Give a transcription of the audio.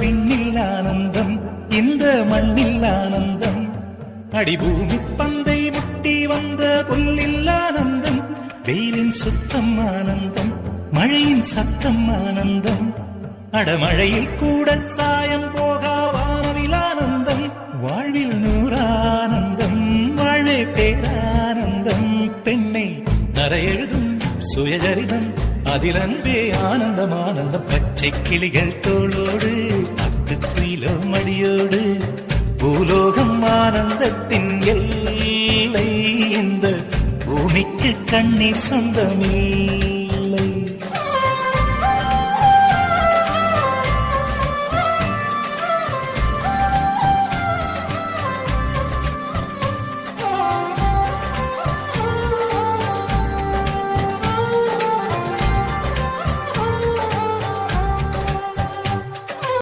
விண்ணில் ஆனந்தம், இந்த மண்ணில் ஆனந்தம், அடிபூமி பந்தை முட்டி வந்த புல்லில் ஆனந்தம், வெயிலின் சுத்தம் ஆனந்தம், மழையின் சத்தம் ஆனந்தம், அடமழையில் கூட சாயம் போகா வானவில் ஆனந்தம், வாழ்வில் நூறானந்தம், வாழ்வே பேரானந்தம், பெண்ணை நரையெழுதும் சுயஜரிதம், அதில் அன்பே ஆனந்தம் ஆனந்தம், பச்சை கிளிகள் தோளோடு பத்து கிலோ மடியோடு, பூலோகம் ஆனந்தத்தின் எல்லை, இந்த பூமிக்கு கண்ணீர் சொந்தமில்லை.